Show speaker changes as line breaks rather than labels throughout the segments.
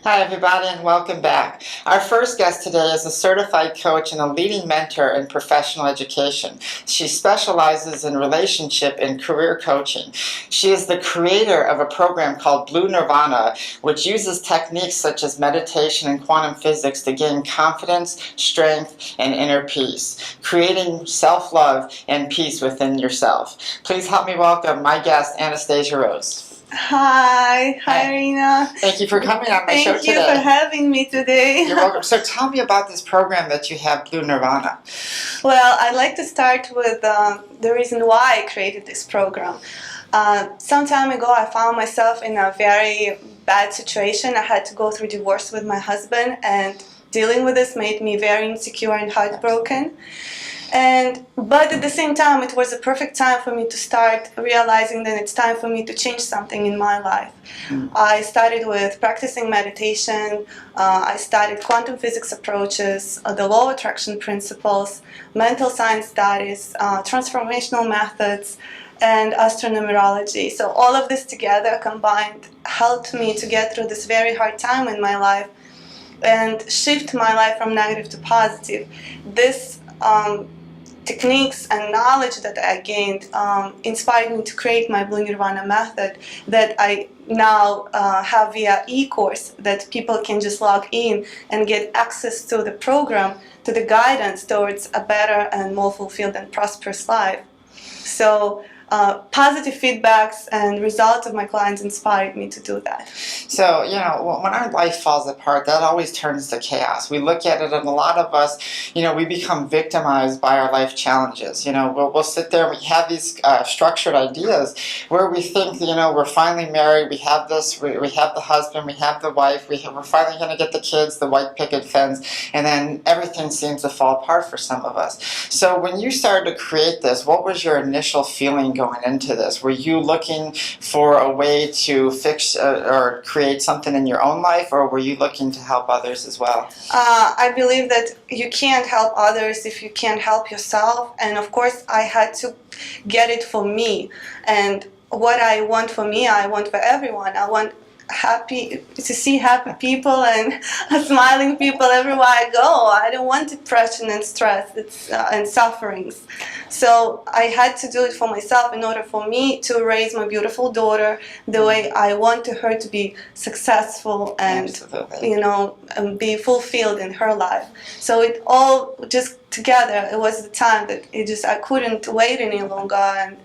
Hi everybody and welcome back. Our first guest today is a certified coach and a leading mentor in professional education. She specializes in relationship and career coaching. She is the creator of a program called Blue Nirvana, which uses techniques such as meditation and quantum physics to gain confidence, strength, and inner peace, creating self-love and peace within yourself. Please help me welcome my guest, Anastasia Roze.
Hi, Raina.
Thank you for coming on my show today.
Thank you for having me today.
You're welcome. So tell me about this program that you have, Blue Nirvana.
Well, I'd like to start with the reason why I created this program. Some time ago, I found myself in a very bad situation. I had to go through divorce with my husband, and dealing with this made me very insecure and heartbroken. But at the same time, it was a perfect time for me to start realizing that it's time for me to change something in my life. I started with practicing meditation. I studied quantum physics approaches, the law of attraction principles, mental science studies, transformational methods, and astronumerology. So all of this together combined helped me to get through this very hard time in my life and shift my life from negative to positive. This techniques and knowledge that I gained inspired me to create my Blue Nirvana method that I now have via e-course that people can just log in and get access to the program, to the guidance towards a better and more fulfilled and prosperous life. So positive feedbacks and results of my clients inspired me to do that.
So, when our life falls apart, that always turns to chaos. We look at it, and a lot of us, we become victimized by our life challenges. We'll sit there and we have these structured ideas where we think, we're finally married, we have this, we have the husband, we have the wife, we're finally going to get the kids, the white picket fence, and then everything seems to fall apart for some of us. So when you started to create this, what was your initial feeling going into this? Were you looking for a way to fix or create something in your own life, or were you looking to help others as well?
I believe that you can't help others if you can't help yourself, and of course I had to get it for me. And what I want for me, I want for everyone. I want to see happy people and smiling people everywhere I go. I don't want depression and stress and sufferings. So I had to do it for myself in order for me to raise my beautiful daughter the way I want her to be successful and and be fulfilled in her life. So it all just together, it was the time that I couldn't wait any longer and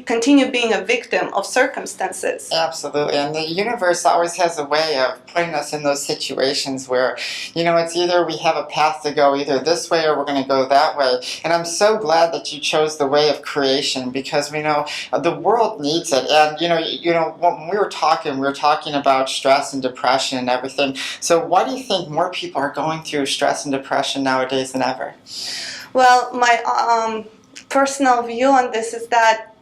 continue being a victim of circumstances.
Absolutely, and the universe always has a way of putting us in those situations where, it's either we have a path to go either this way or we're going to go that way. And I'm so glad that you chose the way of creation, because we know the world needs it. And when we were talking about stress and depression and everything. So why do you think more people are going through stress and depression nowadays than ever?
Well, my personal view on this is that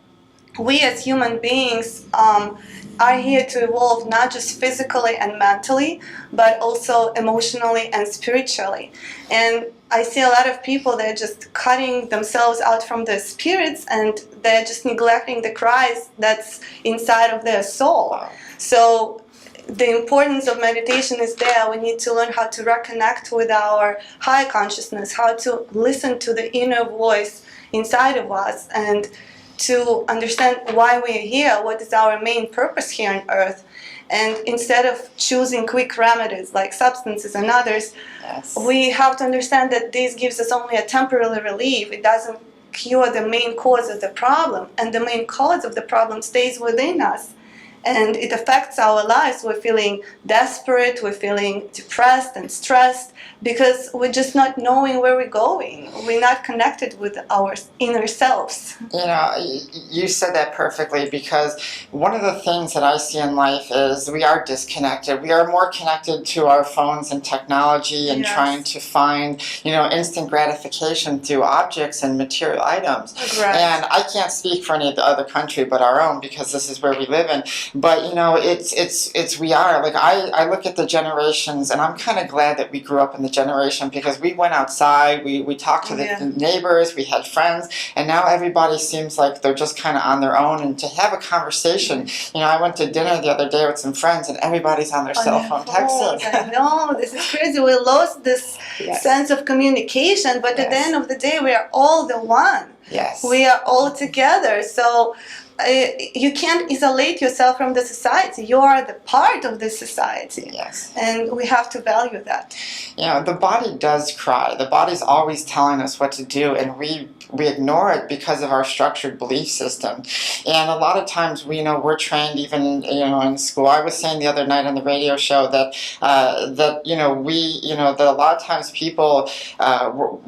we as human beings are here to evolve not just physically and mentally, but also emotionally and spiritually. And I see a lot of people that are just cutting themselves out from their spirits, and they're just neglecting the cries that's inside of their soul.
Wow.
So the importance of meditation is there. We need to learn how to reconnect with our higher consciousness, how to listen to the inner voice inside of us, and to understand why we are here, what is our main purpose here on earth. And instead of choosing quick remedies like substances and others,
yes,
we have to understand that this gives us only a temporary relief. It doesn't cure the main cause of the problem, and the main cause of the problem stays within us. And it affects our lives. We're feeling desperate, we're feeling depressed and stressed because we're just not knowing where we're going. We're not connected with our inner selves.
You said that perfectly, because one of the things that I see in life is we are disconnected. We are more connected to our phones and technology and trying to find, instant gratification through objects and material items.
Right.
And I can't speak for any of the other country but our own, because this is where we live in. But we are like I look at the generations, and I'm kind of glad that we grew up in the generation because we went outside, we talked to the neighbors, we had friends, and now everybody seems like they're just kind of on their own. And to have a conversation, I went to dinner the other day with some friends, and everybody's on their cell phone texting.
I know, this is crazy. We lost this sense of communication, but at the end of the day, we are all the one.
Yes.
We are all together. So you can't isolate yourself from the society. You are the part of the society.
Yes.
And we have to value that.
The body does cry. The body's always telling us what to do, and we ignore it because of our structured belief system. And a lot of times we're trained even in school. I was saying the other night on the radio show that that a lot of times people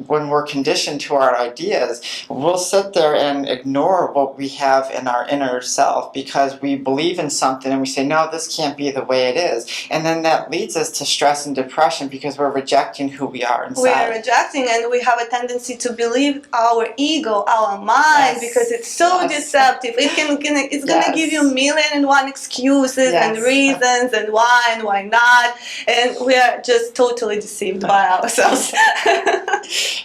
when we're conditioned to our ideas, we'll sit there and ignore what we have in our inner self because we believe in something and we say, no, this can't be the way it is. And then that leads us to stress and depression because we're rejecting who we are inside.
We are rejecting, and we have a tendency to believe our ego, our mind, because it's so deceptive. It's gonna give you 1,000,001 excuses and reasons and why not, and we are just totally deceived by ourselves.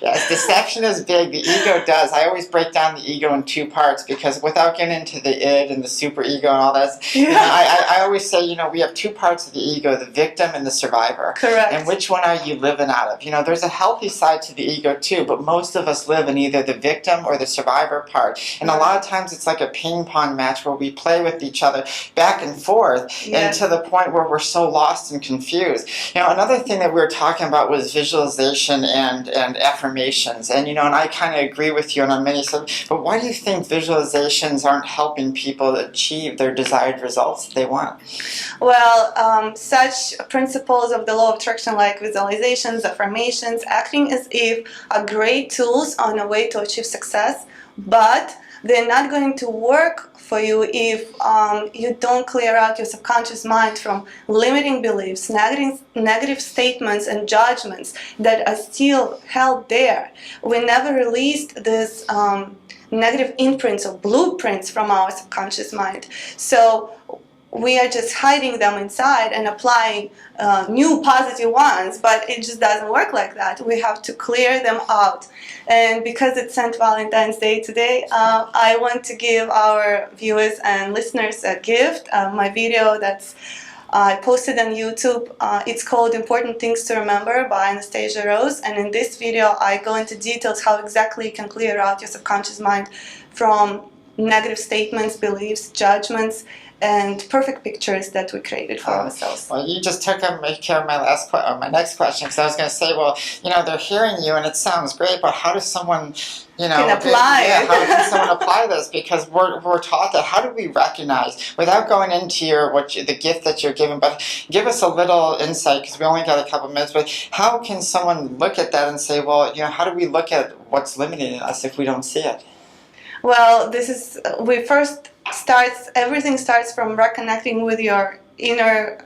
Yes, deception is big. The ego does. I always break down the ego in two parts because without getting into the id and the super ego and all that, I always say, we have two parts of the ego, the victim and the survivor.
Correct.
And which one are you living out of? There's a healthy side to the ego too, but most of us live in either the victim or the survivor part. And a lot of times it's like a ping pong match where we play with each other back and forth and to the point where we're so lost and confused. Another thing that we were talking about was visualization and affirmations. And I kind of agree with you on many subjects, but why do you think visualizations aren't helping people achieve their desired results that they want?
Well, such principles of the law of attraction like visualizations, affirmations, acting as if are great tools on a way to achieve success, but they're not going to work for you if you don't clear out your subconscious mind from limiting beliefs, negative statements and judgments that are still held there. We never released this negative imprints or blueprints from our subconscious mind. So we are just hiding them inside and applying new positive ones, but it just doesn't work like that. We have to clear them out. And because it's St. Valentine's Day today, I want to give our viewers and listeners a gift. My video that's I posted on YouTube. It's called Important Things to Remember by Anastasia Roze. And in this video, I go into details how exactly you can clear out your subconscious mind from negative statements, beliefs, judgments, and perfect pictures that we created for ourselves.
Well, you just took care of my next question, because I was going to say, well, they're hearing you and it sounds great, but how does someone,
can apply it?
How can someone apply this? Because we're taught that. How do we recognize, without going into the gift that you're given, but give us a little insight, because we only got a couple minutes, but how can someone look at that and say, well, how do we look at what's limiting us if we don't see it?
Well, everything starts from reconnecting with your inner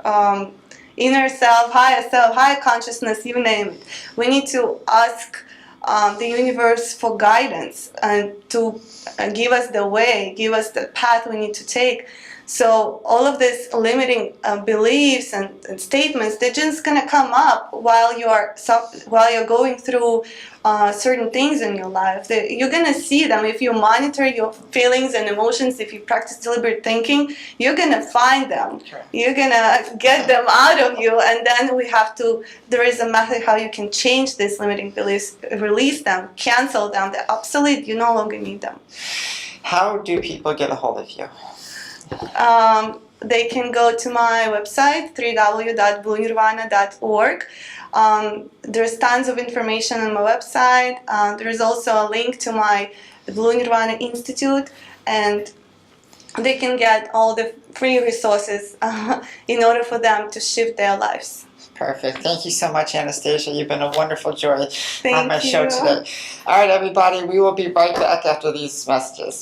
self, higher consciousness, you name it. We need to ask the universe for guidance and to give us the way, give us the path we need to take. So all of these limiting beliefs and statements, they're just gonna come up while you're going through certain things in your life. You're gonna see them if you monitor your feelings and emotions. If you practice deliberate thinking, you're gonna find them.
Sure.
You're gonna get them out of you, and then there is a method how you can change these limiting beliefs, release them, cancel them. They're obsolete. You no longer need them.
How do people get a hold of you?
They can go to my website, www.bluenirvana.org. There's tons of information on my website. There's also a link to my Blue Nirvana Institute, and they can get all the free resources in order for them to shift their lives.
Perfect. Thank you so much, Anastasia. You've been a wonderful joy on my show
Thank you.
today. All right, everybody, we will be right back after these messages.